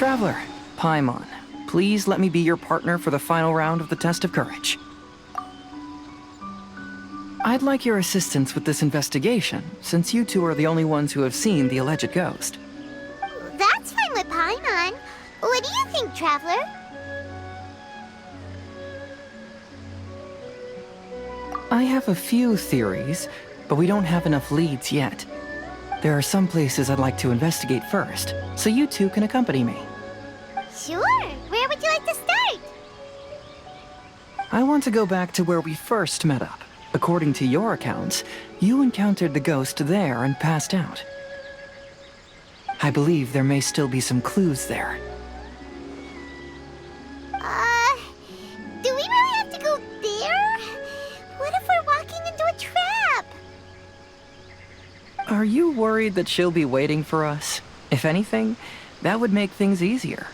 Traveler, Paimon, please let me be your partner for the final round of the test of courage. I'd like your assistance with this investigation, since you two are the only ones who have seen the alleged ghost. That's fine with Paimon. What do you think, Traveler? I have a few theories, but we don't have enough leads yet. There are some places I'd like to investigate first, so you two can accompany me. Sure. Where would you like to start? I want to go back to where we first met up. According to your accounts, you encountered the ghost there and passed out. I believe there may still be some clues there. Do we really have to go there? What if we're walking into a trap? Are you worried that she'll be waiting for us? If anything, that would make things easier.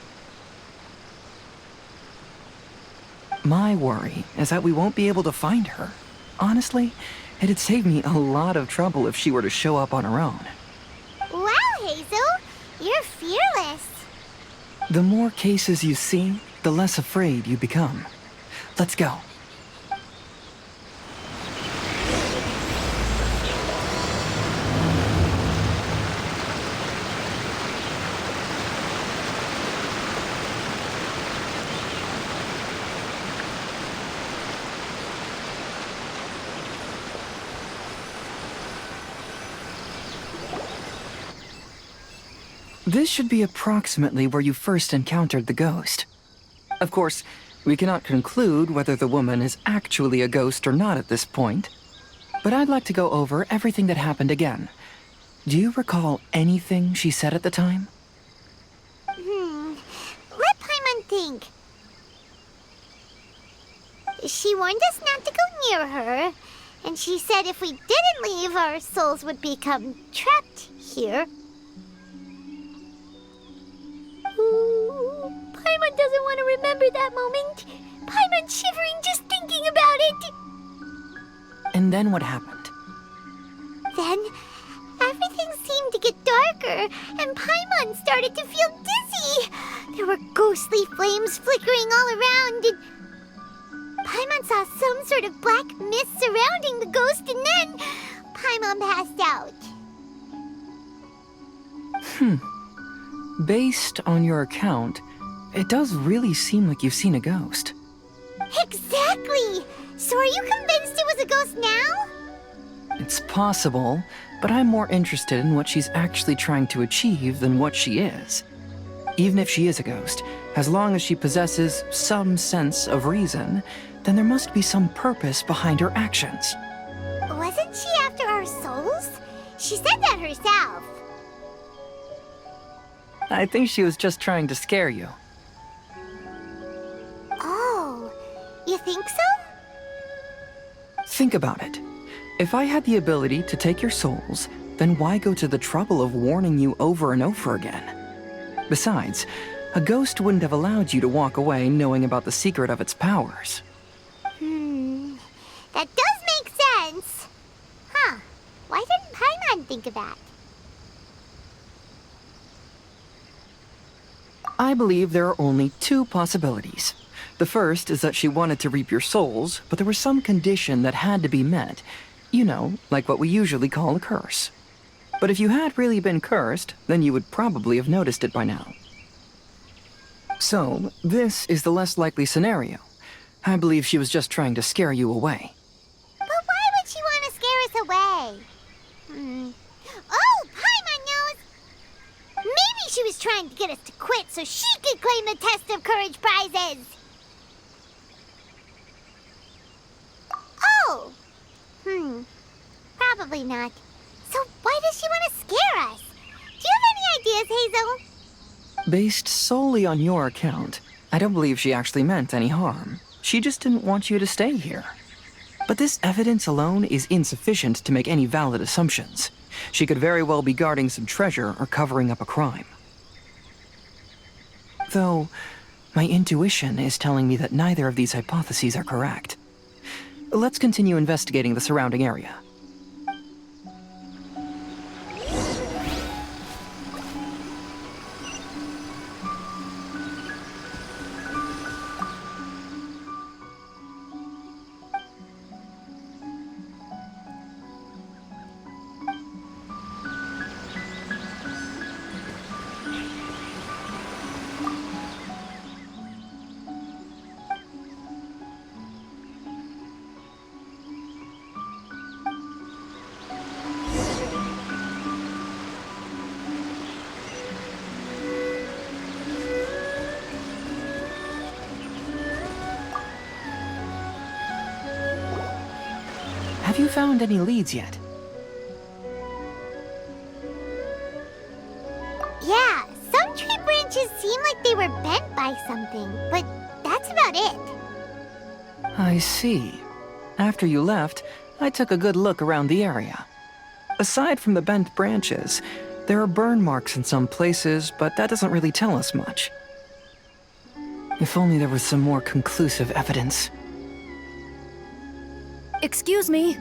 My worry is that we won't be able to find her. Honestly, it'd save me a lot of trouble if she were to show up on her own. Wow, Hazel! You're fearless. The more cases you see, the less afraid you become. Let's go. This should be approximately where you first encountered the ghost. Of course, we cannot conclude whether the woman is actually a ghost or not at this point, but I'd like to go over everything that happened again. Do you recall anything she said at the time? Let Paimon think. She warned us not to go near her, and she said if we didn't leave, our souls would become trapped here. Ooh, Paimon doesn't want to remember that moment. Paimon's shivering just thinking about it. And then what happened? Then, everything seemed to get darker, and Paimon started to feel dizzy. There were ghostly flames flickering all around, and Paimon saw some sort of black mist surrounding the ghost, and then Paimon passed out. Based on your account, it does really seem like you've seen a ghost. Exactly! So are you convinced it was a ghost now? It's possible, but I'm more interested in what she's actually trying to achieve than what she is. Even if she is a ghost, as long as she possesses some sense of reason, then there must be some purpose behind her actions. Wasn't she after our souls? She said that herself. I think she was just trying to scare you. Oh, you think so? Think about it. If I had the ability to take your souls, then why go to the trouble of warning you over and over again? Besides, a ghost wouldn't have allowed you to walk away knowing about the secret of its powers. That does make sense. Huh, why didn't Paimon think of that? I believe there are only two possibilities. The first is that she wanted to reap your souls, but there was some condition that had to be met. You know, like what we usually call a curse. But if you had really been cursed, then you would probably have noticed it by now. So, this is the less likely scenario. I believe she was just trying to scare you away. But why would she want to scare us away? Oh, Paimon knows! Maybe she was trying to get us to quit so she could claim the Test of Courage prizes! Oh! Probably not. So why does she want to scare us? Do you have any ideas, Hazel? Based solely on your account, I don't believe she actually meant any harm. She just didn't want you to stay here. But this evidence alone is insufficient to make any valid assumptions. She could very well be guarding some treasure or covering up a crime. Though, my intuition is telling me that neither of these hypotheses are correct. Let's continue investigating the surrounding area. Have you found any leads yet? Yeah, some tree branches seem like they were bent by something, but that's about it. I see. After you left, I took a good look around the area. Aside from the bent branches, there are burn marks in some places, but that doesn't really tell us much. If only there was some more conclusive evidence. Excuse me.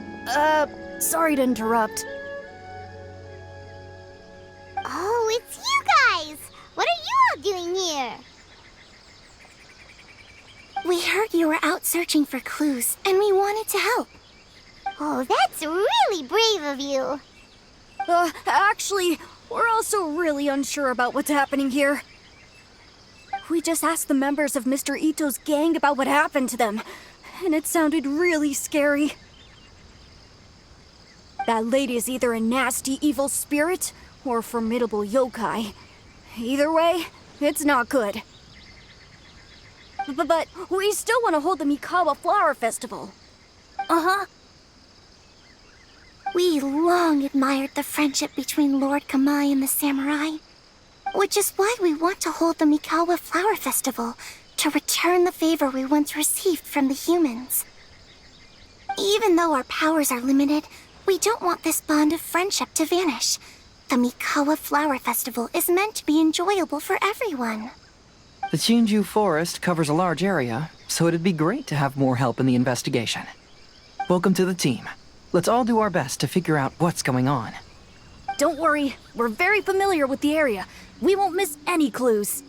Sorry to interrupt. Oh, it's you guys! What are you all doing here? We heard you were out searching for clues, and we wanted to help. Oh, that's really brave of you. Actually, we're also really unsure about what's happening here. We just asked the members of Mr. Ito's gang about what happened to them, and it sounded really scary. That lady is either a nasty evil spirit or a formidable yokai. Either way, it's not good. But we still want to hold the Mikawa Flower Festival. Uh-huh. We long admired the friendship between Lord Kamai and the samurai, which is why we want to hold the Mikawa Flower Festival to return the favor we once received from the humans. Even though our powers are limited, we don't want this bond of friendship to vanish. The Mikawa Flower Festival is meant to be enjoyable for everyone. The Chinju Forest covers a large area, so it'd be great to have more help in the investigation. Welcome to the team. Let's all do our best to figure out what's going on. Don't worry, we're very familiar with the area. We won't miss any clues.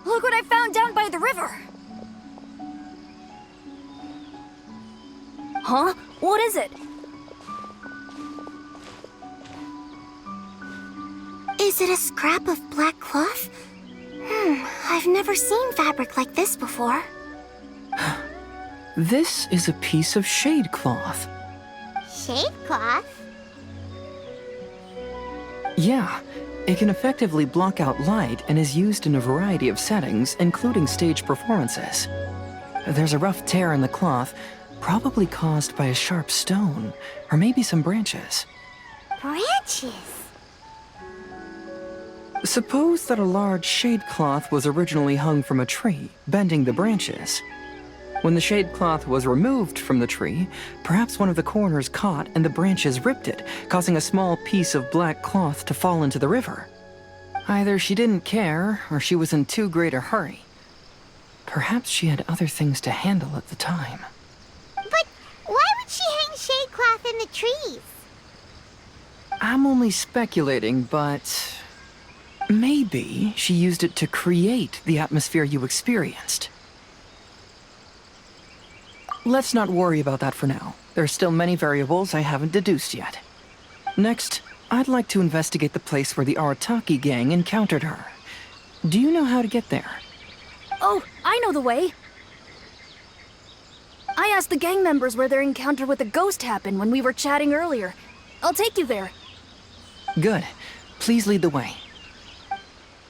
Look what I found down by the river! Huh? What is it? Is it a scrap of black cloth? I've never seen fabric like this before. This is a piece of shade cloth. Shade cloth? Yeah, it can effectively block out light and is used in a variety of settings, including stage performances. There's a rough tear in the cloth, probably caused by a sharp stone, or maybe some branches. Branches? Suppose that a large shade cloth was originally hung from a tree, bending the branches. When the shade cloth was removed from the tree, perhaps one of the corners caught and the branches ripped it, causing a small piece of black cloth to fall into the river. Either she didn't care, or she was in too great a hurry. Perhaps she had other things to handle at the time. But why would she hang shade cloth in the trees? I'm only speculating, but maybe she used it to create the atmosphere you experienced. Let's not worry about that for now. There's still many variables I haven't deduced yet. Next, I'd like to investigate the place where the Arataki gang encountered her. Do you know how to get there? Oh, I know the way. I asked the gang members where their encounter with the ghost happened when we were chatting earlier. I'll take you there. Good. Please lead the way.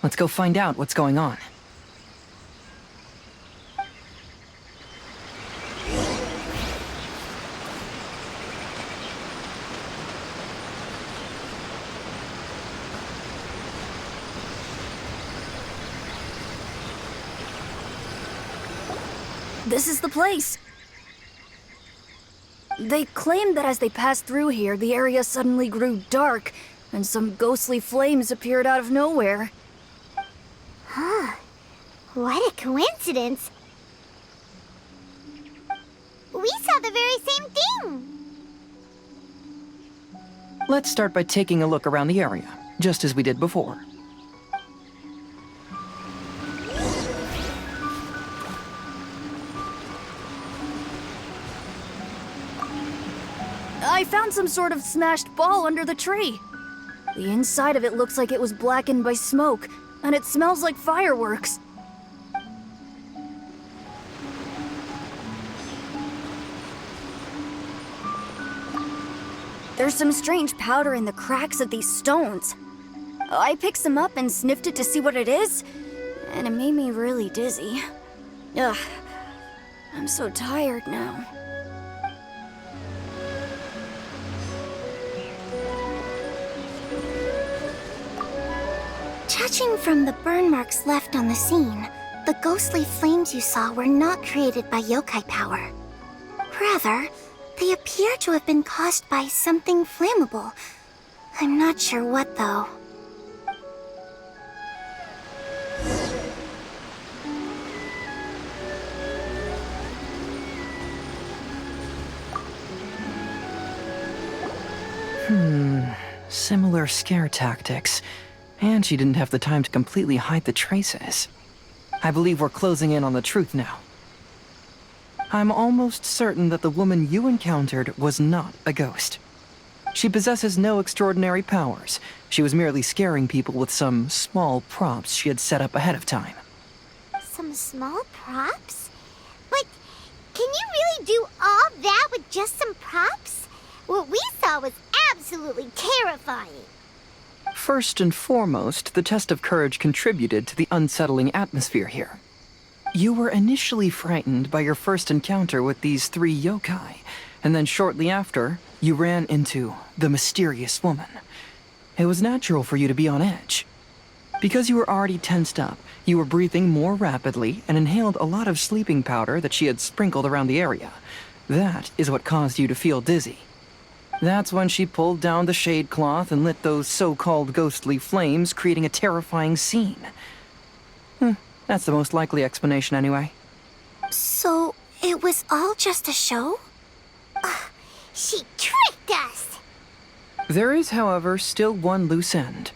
Let's go find out what's going on. This is the place. They claimed that as they passed through here, the area suddenly grew dark, and some ghostly flames appeared out of nowhere. What a coincidence. We saw the very same thing. Let's start by taking a look around the area, just as we did before. I found some sort of smashed ball under the tree. The inside of it looks like it was blackened by smoke, and it smells like fireworks. There's some strange powder in the cracks of these stones. I picked some up and sniffed it to see what it is, and it made me really dizzy. Ugh, I'm so tired now. Judging from the burn marks left on the scene, the ghostly flames you saw were not created by yokai power. Rather, they appear to have been caused by something flammable. I'm not sure what, though. Similar scare tactics. And she didn't have the time to completely hide the traces. I believe we're closing in on the truth now. I'm almost certain that the woman you encountered was not a ghost. She possesses no extraordinary powers. She was merely scaring people with some small props she had set up ahead of time. Some small props? But can you really do all that with just some props? What we saw was absolutely terrifying. First and foremost, the test of courage contributed to the unsettling atmosphere here. You were initially frightened by your first encounter with these 3 yokai, and then shortly after, you ran into the mysterious woman. It was natural for you to be on edge. Because you were already tensed up, you were breathing more rapidly and inhaled a lot of sleeping powder that she had sprinkled around the area. That is what caused you to feel dizzy. That's when she pulled down the shade cloth and lit those so-called ghostly flames, creating a terrifying scene. That's the most likely explanation anyway. So, it was all just a show? She tricked us! There is, however, still one loose end.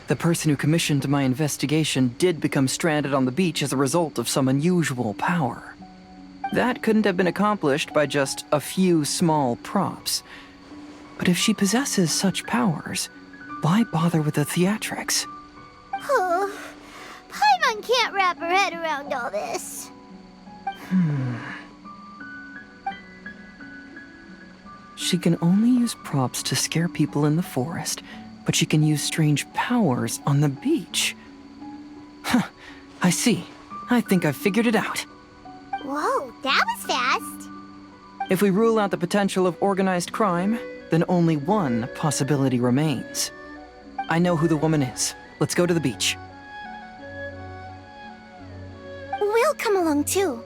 The person who commissioned my investigation did become stranded on the beach as a result of some unusual power. That couldn't have been accomplished by just a few small props. But if she possesses such powers, why bother with the theatrics? Paimon can't wrap her head around all this. She can only use props to scare people in the forest, but she can use strange powers on the beach. I see. I think I've figured it out. Whoa, that was fast. If we rule out the potential of organized crime, then only one possibility remains. I know who the woman is. Let's go to the beach. We'll come along too.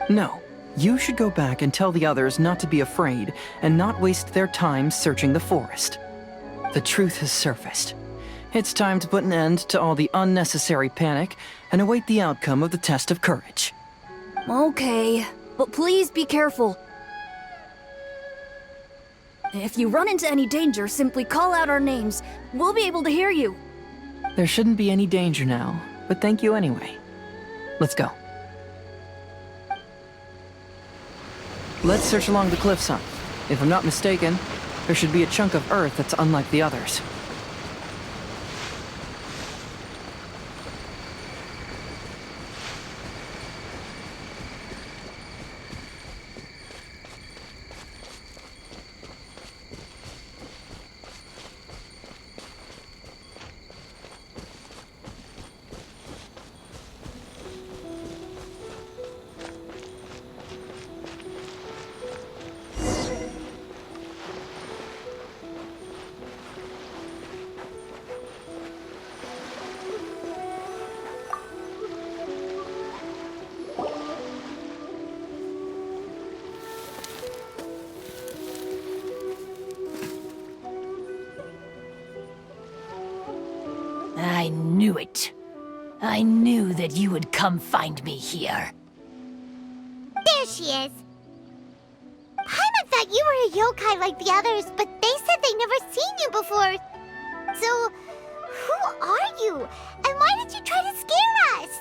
No, you should go back and tell the others not to be afraid and not waste their time searching the forest. The truth has surfaced. It's time to put an end to all the unnecessary panic and await the outcome of the test of courage. Okay, but please be careful. If you run into any danger, simply call out our names. We'll be able to hear you. There shouldn't be any danger now, but thank you anyway. Let's go. Let's search along the cliffside. If I'm not mistaken, there should be a chunk of earth that's unlike the others. I knew it. I knew that you would come find me here. There she is. Paimon thought you were a yokai like the others, but they said they'd never seen you before. So, who are you? And why did you try to scare us?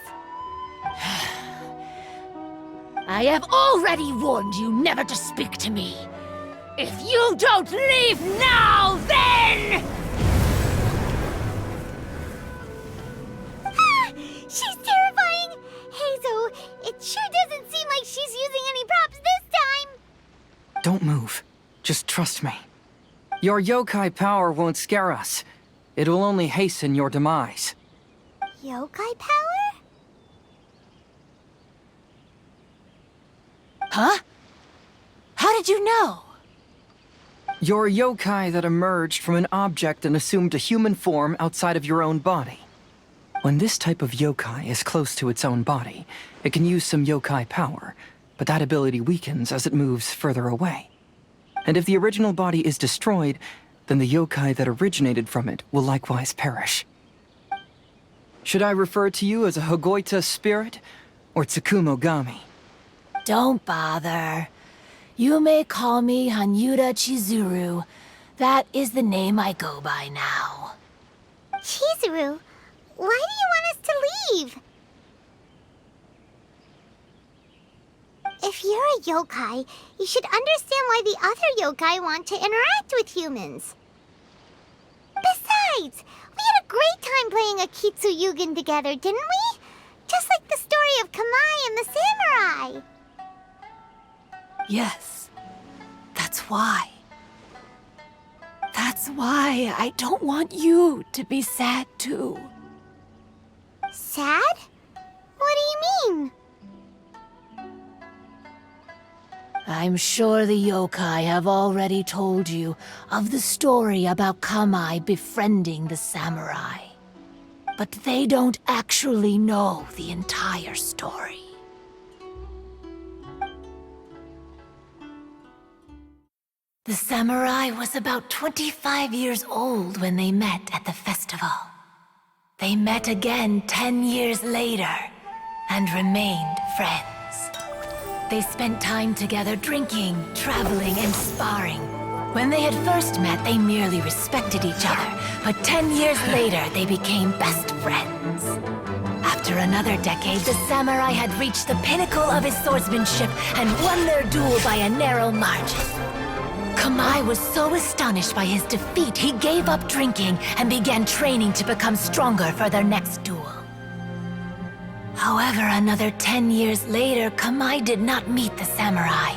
I have already warned you never to speak to me. If you don't leave now, then... like she's using any props this time. Don't move. Just trust me. Your yokai power won't scare us. It will only hasten your demise. Yokai power? Huh? How did you know? Your yokai that emerged from an object and assumed a human form outside of your own body. When this type of yokai is close to its own body, it can use some yokai power, but that ability weakens as it moves further away. And if the original body is destroyed, then the yokai that originated from it will likewise perish. Should I refer to you as a Hagoita spirit or Tsukumogami? Don't bother. You may call me Hanyuda Chizuru. That is the name I go by now. Chizuru, why do you want us to leave? If you're a yokai, you should understand why the other yokai want to interact with humans. Besides, we had a great time playing Akitsu Yugen together, didn't we? Just like the story of Kamai and the samurai. Yes, that's why. That's why I don't want you to be sad too. Sad? What do you mean? I'm sure the yokai have already told you of the story about Kamai befriending the samurai. But they don't actually know the entire story. The samurai was about 25 years old when they met at the festival. They met again 10 years later and remained friends. They spent time together drinking, traveling, and sparring. When they had first met, they merely respected each other, but 10 years later, they became best friends. After another decade, the samurai had reached the pinnacle of his swordsmanship and won their duel by a narrow margin. Kamai was so astonished by his defeat, he gave up drinking and began training to become stronger for their next duel. However, another 10 years later, Kamai did not meet the samurai.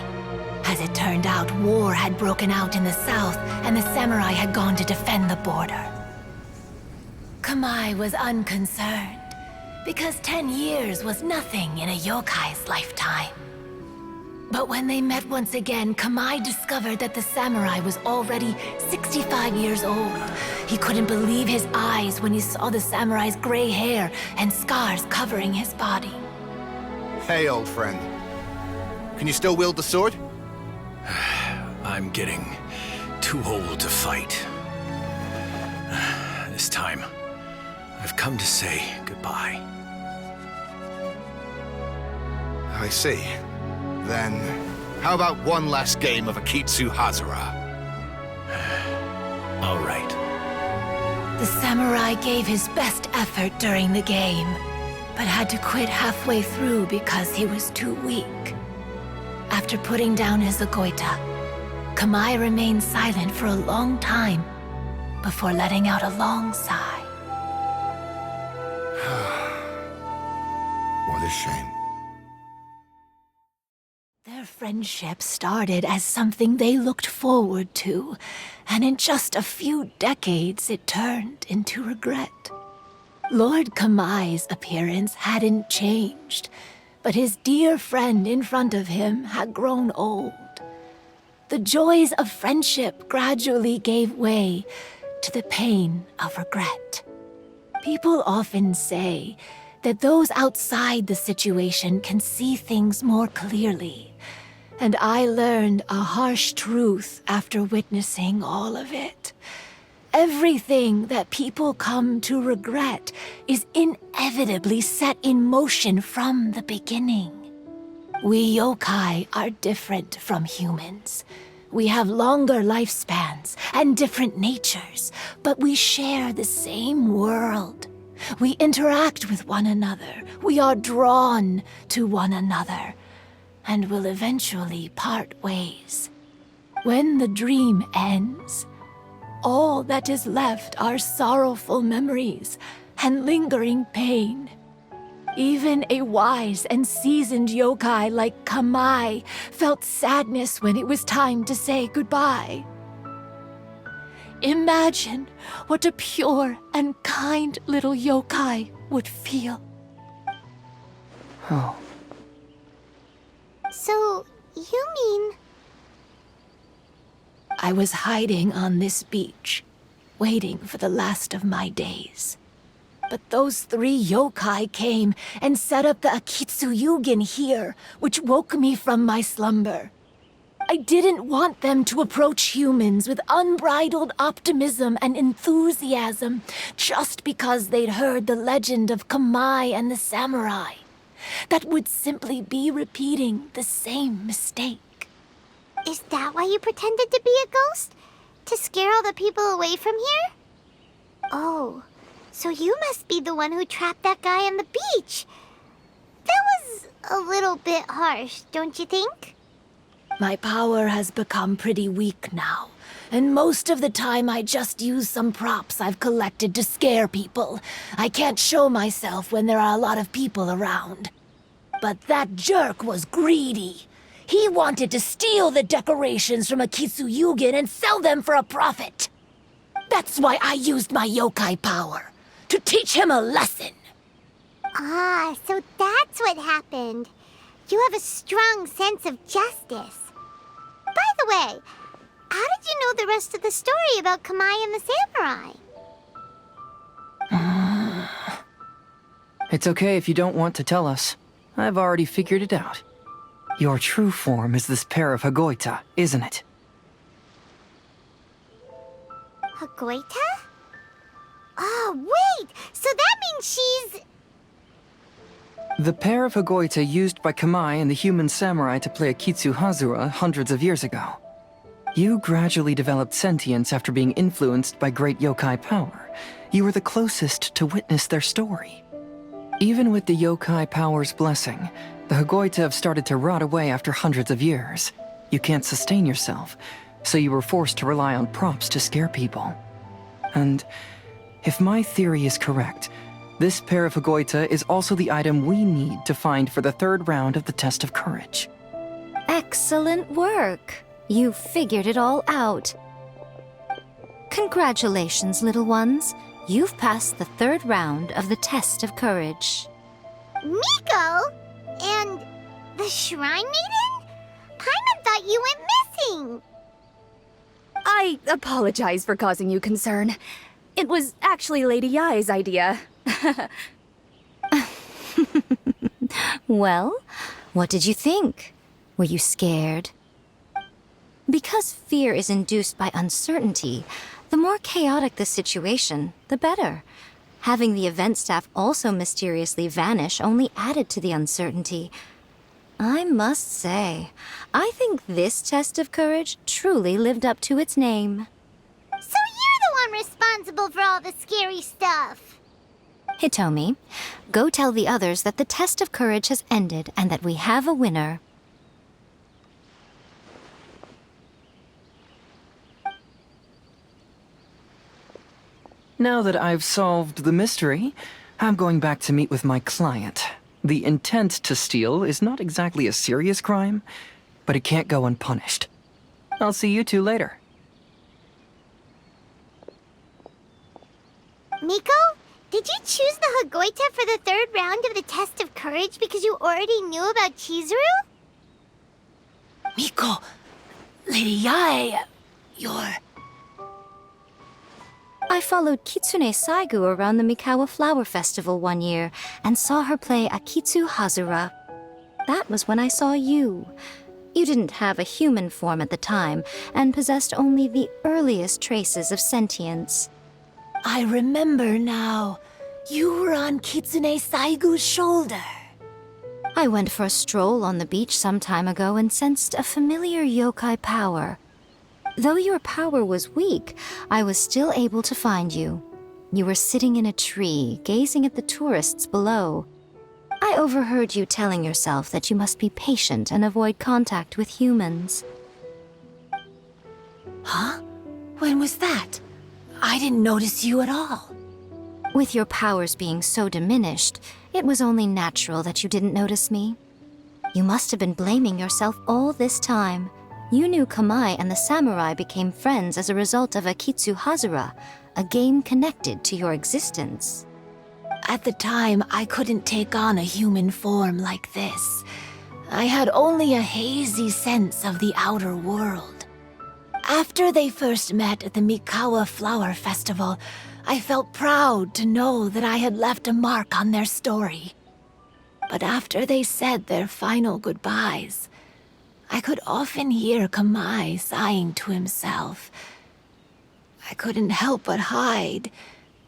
As it turned out, war had broken out in the south, and the samurai had gone to defend the border. Kamai was unconcerned, because 10 years was nothing in a yokai's lifetime. But when they met once again, Kamai discovered that the samurai was already 65 years old. He couldn't believe his eyes when he saw the samurai's gray hair and scars covering his body. Hey, old friend. Can you still wield the sword? I'm getting too old to fight. This time, I've come to say goodbye. I see. Then, how about one last game of Akitsu Hazara? All right. The samurai gave his best effort during the game, but had to quit halfway through because he was too weak. After putting down his Agoita, Kamai remained silent for a long time before letting out a long sigh. What a shame. Their friendship started as something they looked forward to, and in just a few decades it turned into regret. Lord Kamai's appearance hadn't changed, but his dear friend in front of him had grown old. The joys of friendship gradually gave way to the pain of regret. People often say that those outside the situation can see things more clearly. And I learned a harsh truth after witnessing all of it. Everything that people come to regret is inevitably set in motion from the beginning. We yokai are different from humans. We have longer lifespans and different natures, but we share the same world. We interact with one another. We are drawn to one another, and will eventually part ways. When the dream ends, all that is left are sorrowful memories and lingering pain. Even a wise and seasoned yokai like Kamai felt sadness when it was time to say goodbye. Imagine what a pure and kind little yokai would feel. Oh. So, you mean... I was hiding on this beach, waiting for the last of my days. But those 3 yokai came and set up the Akitsu Yugen here, which woke me from my slumber. I didn't want them to approach humans with unbridled optimism and enthusiasm just because they'd heard the legend of Kamai and the samurai. That would simply be repeating the same mistake. Is that why you pretended to be a ghost? To scare all the people away from here? Oh, so you must be the one who trapped that guy on the beach. That was a little bit harsh, don't you think? My power has become pretty weak now, and most of the time I just use some props I've collected to scare people. I can't show myself when there are a lot of people around. But that jerk was greedy. He wanted to steal the decorations from Akitsu Yugen and sell them for a profit. That's why I used my yokai power, to teach him a lesson. Ah, so that's what happened. You have a strong sense of justice. By the way, how did you know the rest of the story about Kamai and the samurai? It's okay if you don't want to tell us. I've already figured it out. Your true form is this pair of Hagoita, isn't it? Hagoita? Oh, wait! So that means she's... The pair of Hagoita used by Kamai and the human samurai to play Akitsu Hazura hundreds of years ago. You gradually developed sentience after being influenced by great yokai power. You were the closest to witness their story. Even with the yokai power's blessing, the Hagoita have started to rot away after hundreds of years. You can't sustain yourself, so you were forced to rely on props to scare people. And if my theory is correct, this pair of Hagoita is also the item we need to find for the 3rd round of the test of courage. Excellent work. You figured it all out. Congratulations, little ones. You've passed the 3rd round of the test of courage. Miko? And the Shrine Maiden? Paimon thought you went missing. I apologize for causing you concern. It was actually Lady Yai's idea. Well, what did you think? Were you scared? Because fear is induced by uncertainty, the more chaotic the situation, the better. Having the event staff also mysteriously vanish only added to the uncertainty. I must say, I think this test of courage truly lived up to its name. So you're the one responsible for all the scary stuff. Hitomi, go tell the others that the test of courage has ended and that we have a winner. Now that I've solved the mystery, I'm going back to meet with my client. The intent to steal is not exactly a serious crime, but it can't go unpunished. I'll see you two later. Miko, did you choose the Hagoita for the 3rd round of the test of courage because you already knew about Chizuru? Miko, Lady Yai, you're... I followed Kitsune Saigu around the Mikawa Flower Festival one year and saw her play Akitsu Hazura. That was when I saw you. You didn't have a human form at the time and possessed only the earliest traces of sentience. I remember now. You were on Kitsune Saigu's shoulder. I went for a stroll on the beach some time ago and sensed a familiar yokai power. Though your power was weak, I was still able to find you. You were sitting in a tree, gazing at the tourists below. I overheard you telling yourself that you must be patient and avoid contact with humans. Huh? When was that? I didn't notice you at all. With your powers being so diminished, it was only natural that you didn't notice me. You must have been blaming yourself all this time. You knew Kamai and the samurai became friends as a result of Akitsu Hazura, a game connected to your existence. At the time, I couldn't take on a human form like this. I had only a hazy sense of the outer world. After they first met at the Mikawa Flower Festival, I felt proud to know that I had left a mark on their story. But after they said their final goodbyes, I could often hear Kamai sighing to himself. I couldn't help but hide,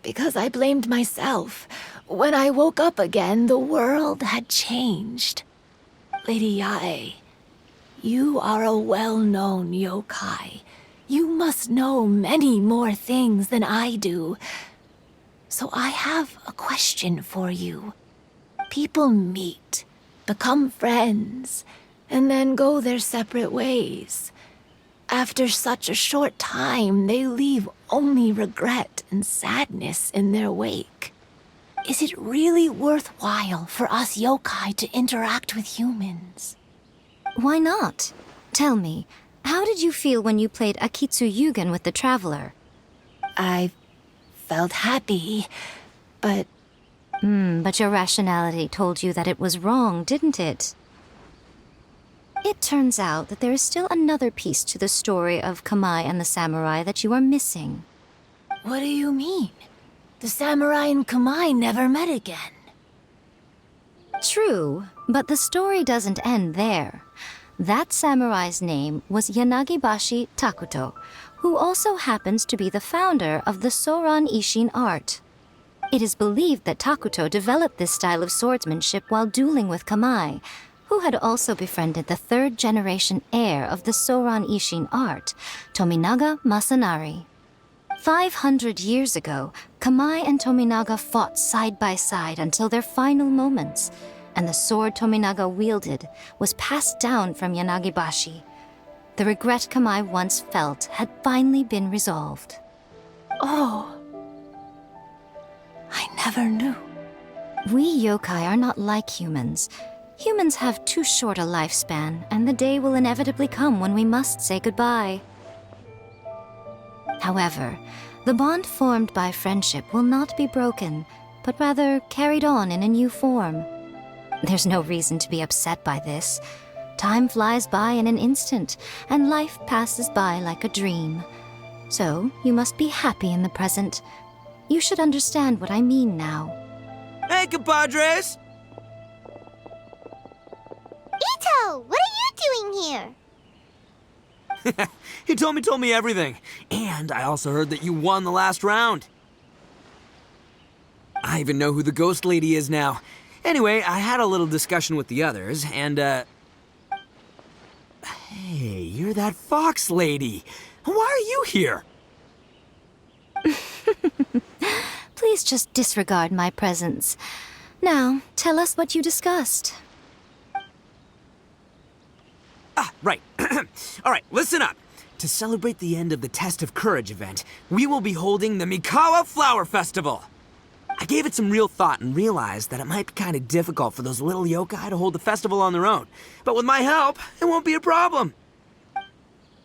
because I blamed myself. When I woke up again, the world had changed. Lady Yae, you are a well-known yokai. You must know many more things than I do. So I have a question for you. People meet, become friends, and then go their separate ways. After such a short time, they leave only regret and sadness in their wake. Is it really worthwhile for us yokai to interact with humans? Why not? Tell me, how did you feel when you played Akitsu Yugen with the Traveler? I felt happy, but... But your rationality told you that it was wrong, didn't it? It turns out that there is still another piece to the story of Kamai and the samurai that you are missing. What do you mean? The samurai and Kamai never met again. True, but the story doesn't end there. That samurai's name was Yanagibashi Takuto, who also happens to be the founder of the Soran Ishin art. It is believed that Takuto developed this style of swordsmanship while dueling with Kamai, who had also befriended the third-generation heir of the Soran Ishin art, Tominaga Masanari. 500 years ago, Kamai and Tominaga fought side by side until their final moments, and the sword Tominaga wielded was passed down from Yanagibashi. The regret Kamai once felt had finally been resolved. Oh. I never knew. We yokai are not like humans. Humans have too short a lifespan, and the day will inevitably come when we must say goodbye. However, the bond formed by friendship will not be broken, but rather carried on in a new form. There's no reason to be upset by this. Time flies by in an instant, and life passes by like a dream. So, you must be happy in the present. You should understand what I mean now. Hey, compadres! Ito, what are you doing here? He told me everything. And I also heard that you won the last round. I even know who the ghost lady is now. Anyway, I had a little discussion with the others, and, Hey, you're that fox lady. Why are you here? Please just disregard my presence. Now, tell us what you discussed. Ah, right. All right, listen up. To celebrate the end of the Test of Courage event, we will be holding the Mikawa Flower Festival. I gave it some real thought and realized that it might be kind of difficult for those little yokai to hold the festival on their own. But with my help, it won't be a problem.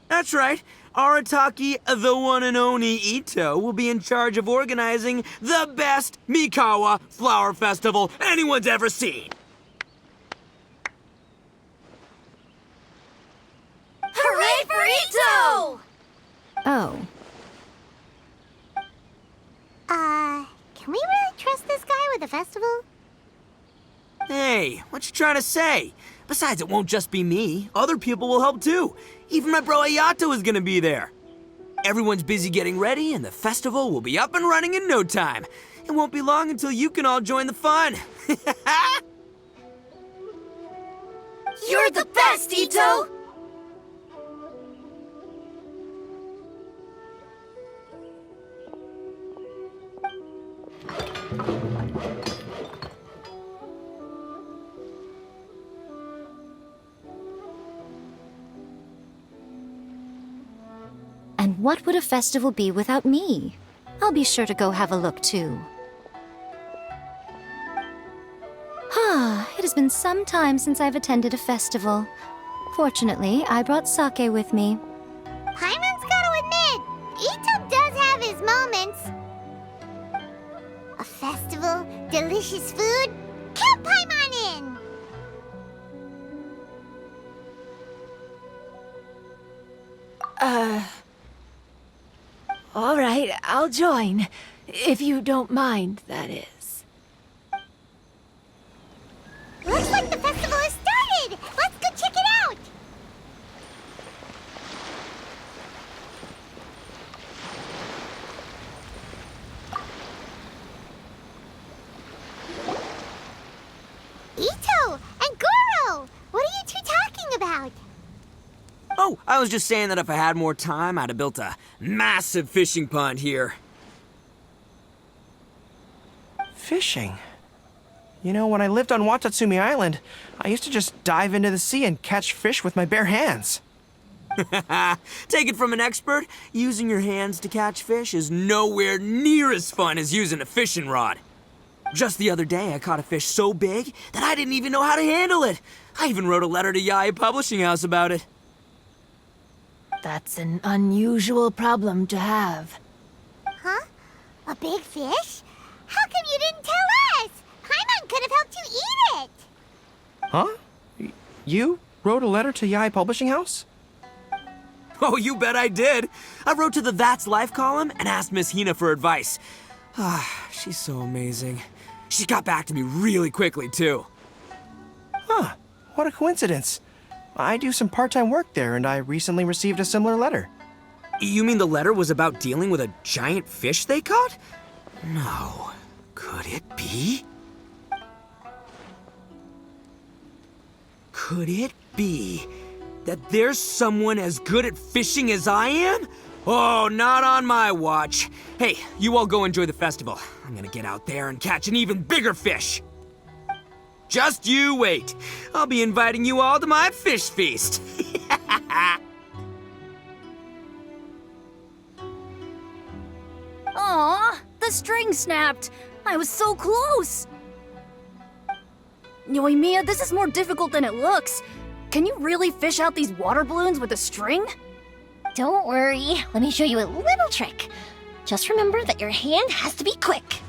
That's right. Arataki, the one and only Ito, will be in charge of organizing the best Mikawa Flower Festival anyone's ever seen. Hooray for Ito! Oh. Can we really trust this guy with the festival? Hey, what you trying to say? Besides, it won't just be me. Other people will help too. Even my bro Ayato is gonna be there. Everyone's busy getting ready, and the festival will be up and running in no time. It won't be long until you can all join the fun. You're the best, Ito! And what would a festival be without me? I'll be sure to go have a look too. has been some time since I've attended a festival. Fortunately, I brought sake with me. Paimon's gotta admit, Ito does have his moments. A festival, delicious food, count Paimon in! All right, I'll join. If you don't mind, that is. Looks like the festival has started! Let's go check it out! Ito and Goro! What are you two talking about? Oh, I was just saying that if I had more time, I'd have built a massive fishing pond here. Fishing? You know, when I lived on Watatsumi Island, I used to just dive into the sea and catch fish with my bare hands. Take it from an expert, using your hands to catch fish is nowhere near as fun as using a fishing rod. Just the other day, I caught a fish so big that I didn't even know how to handle it. I even wrote a letter to Yae Publishing House about it. That's an unusual problem to have. Huh? A big fish? How come you didn't tell us? Paimon could have helped you eat it! Huh? You wrote a letter to Yae Publishing House? Oh, you bet I did. I wrote to the That's Life column and asked Miss Hina for advice. She's so amazing. She got back to me really quickly, too. Huh, what a coincidence. I do some part-time work there, and I recently received a similar letter. You mean the letter was about dealing with a giant fish they caught? No. Could it be? Could it be that there's someone as good at fishing as I am? Oh, not on my watch. Hey, you all go enjoy the festival. I'm gonna get out there and catch an even bigger fish. Just you wait. I'll be inviting you all to my fish feast. Aw, the string snapped. I was so close. Yoimiya, this is more difficult than it looks. Can you really fish out these water balloons with a string? Don't worry, let me show you a little trick. Just remember that your hand has to be quick.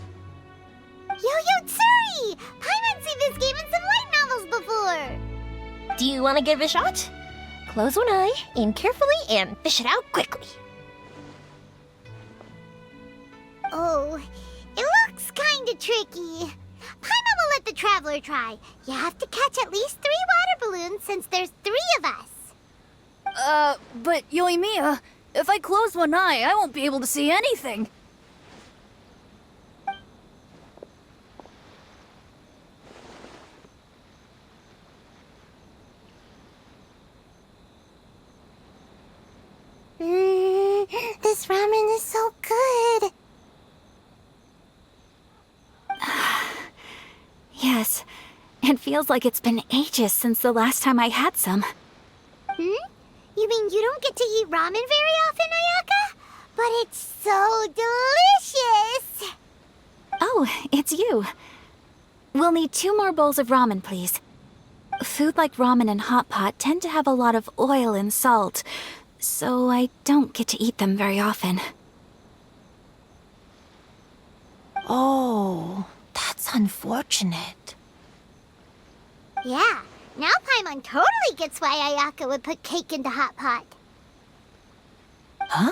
Yo-Yo Tsuri! Paimon's seen this game in some light novels before! Do you want to give it a shot? Close one eye, aim carefully, and fish it out quickly. Oh, it looks kinda tricky. Paimon will let the traveler try. You have to catch at least 3 water balloons since there's 3 of us. But Yoimiya, if I close one eye, I won't be able to see anything. This ramen is so good. Yes, it feels like it's been ages since the last time I had some. You mean you don't get to eat ramen very often, Ayaka? But it's so delicious! Oh, it's you. We'll need 2 more bowls of ramen, please. Food like ramen and hot pot tend to have a lot of oil and salt, so I don't get to eat them very often. Oh, that's unfortunate. Yeah, now Paimon totally gets why Ayaka would put cake into hot pot. Huh?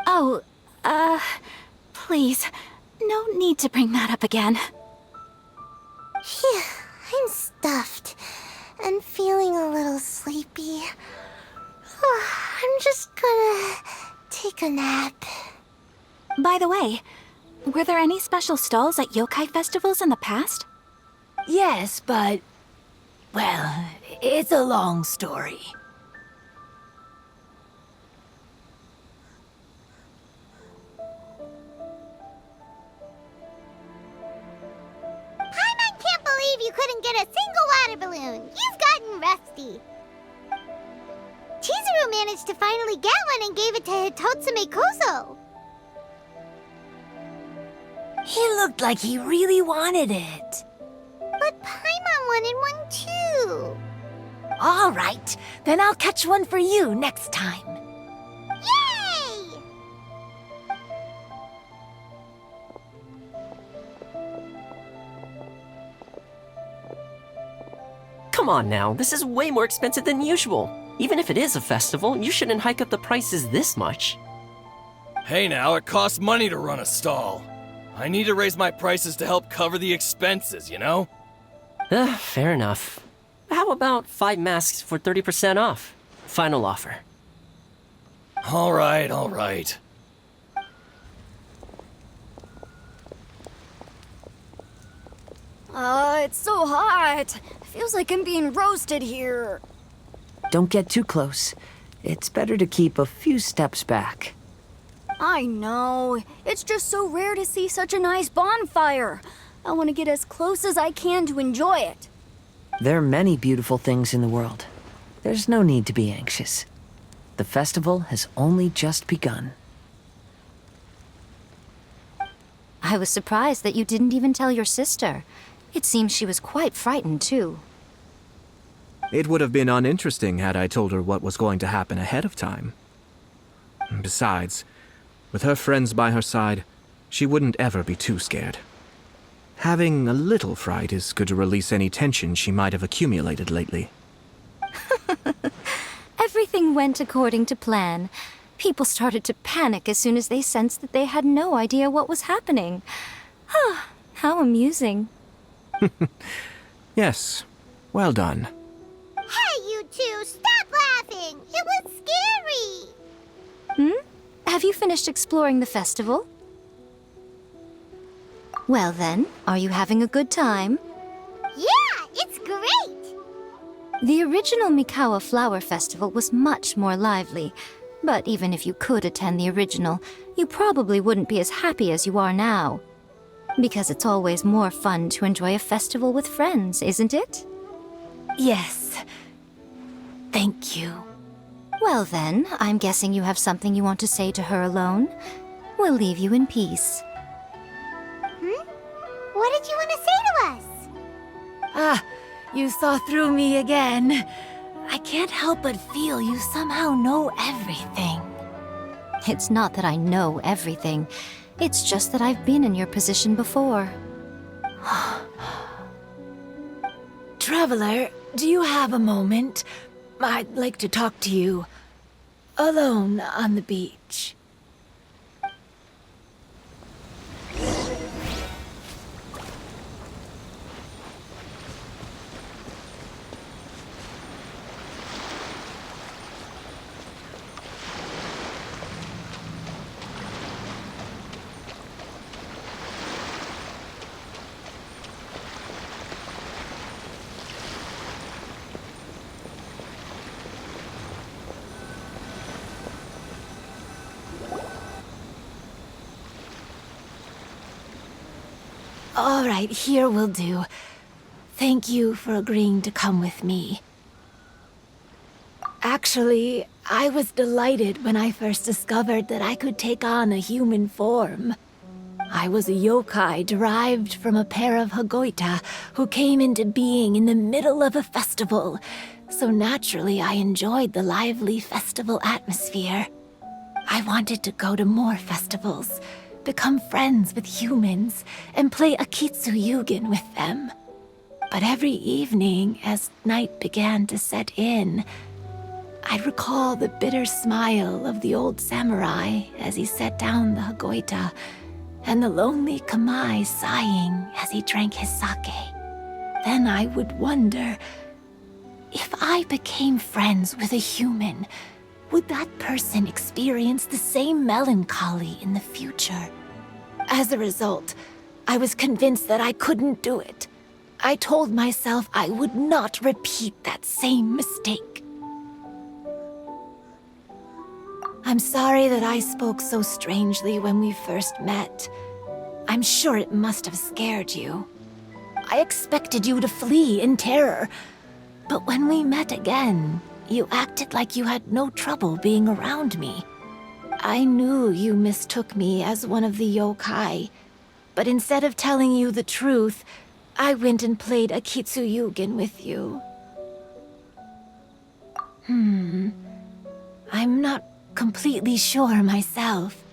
Oh, please, no need to bring that up again. Phew, I'm stuffed and feeling a little sleepy. I'm just gonna take a nap. By the way, were there any special stalls at yokai festivals in the past? Yes, but... well, it's a long story. Paimon can't believe you couldn't get a single water balloon. You've gotten rusty. Chizuru managed to finally get one and gave it to Hitotsume Kozo. He looked like he really wanted it. But wanted one too. All right, then I'll catch one for you next time. Yay! Come on now, this is way more expensive than usual. Even if it is a festival, you shouldn't hike up the prices this much. Hey now, it costs money to run a stall. I need to raise my prices to help cover the expenses, you know? Fair enough. How about 5 masks for 30% off? Final offer. All right. It's so hot. Feels like I'm being roasted here. Don't get too close. It's better to keep a few steps back. I know. It's just so rare to see such a nice bonfire. I want to get as close as I can to enjoy it. There are many beautiful things in the world. There's no need to be anxious. The festival has only just begun. I was surprised that you didn't even tell your sister. It seems she was quite frightened, too. It would have been uninteresting had I told her what was going to happen ahead of time. Besides, with her friends by her side, she wouldn't ever be too scared. Having a little fright is good to release any tension she might have accumulated lately. Everything went according to plan. People started to panic as soon as they sensed that they had no idea what was happening. How amusing. Yes, well done. Hey, you two, stop laughing! It was scary! Have you finished exploring the festival? Well then, are you having a good time? Yeah, it's great! The original Mikawa Flower Festival was much more lively, but even if you could attend the original, you probably wouldn't be as happy as you are now. Because it's always more fun to enjoy a festival with friends, isn't it? Yes. Thank you. Well then, I'm guessing you have something you want to say to her alone. We'll leave you in peace. What did you want to say to us? Ah, you saw through me again. I can't help but feel you somehow know everything. It's not that I know everything. It's just that I've been in your position before. Traveler, do you have a moment? I'd like to talk to you. Alone on the beach. All right, here will do. Thank you for agreeing to come with me. Actually, I was delighted when I first discovered that I could take on a human form. I was a yokai derived from a pair of Hagoita who came into being in the middle of a festival, so naturally I enjoyed the lively festival atmosphere. I wanted to go to more festivals, become friends with humans, and play Akitsu Yugen with them. But every evening, as night began to set in, I'd recall the bitter smile of the old samurai as he set down the Hagoita, and the lonely Kamai sighing as he drank his sake. Then I would wonder, if I became friends with a human, would that person experience the same melancholy in the future? As a result, I was convinced that I couldn't do it. I told myself I would not repeat that same mistake. I'm sorry that I spoke so strangely when we first met. I'm sure it must have scared you. I expected you to flee in terror, but when we met again, you acted like you had no trouble being around me. I knew you mistook me as one of the yokai, but instead of telling you the truth, I went and played Akitsu Yugen with you. I'm not completely sure myself.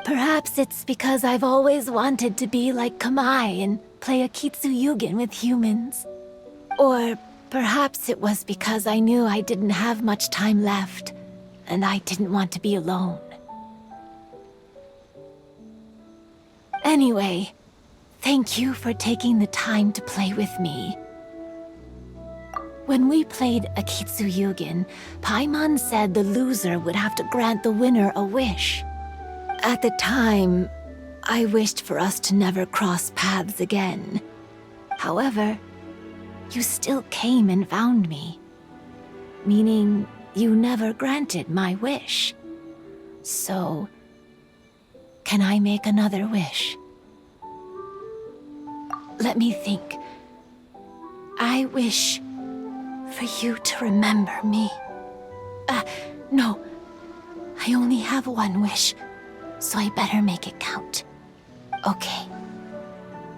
Perhaps it's because I've always wanted to be like Kamai and play Akitsu Yugen with humans. Or perhaps it was because I knew I didn't have much time left, and I didn't want to be alone. Anyway, thank you for taking the time to play with me. When we played Akitsu Yugen, Paimon said the loser would have to grant the winner a wish. At the time, I wished for us to never cross paths again. However, you still came and found me, meaning you never granted my wish. So, can I make another wish? Let me think. I wish for you to remember me. No. I only have one wish, so I better make it count. Okay.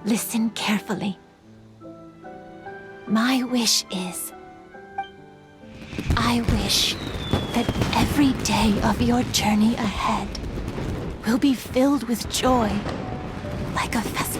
Listen carefully. My wish is... I wish that every day of your journey ahead will be filled with joy, like a festival.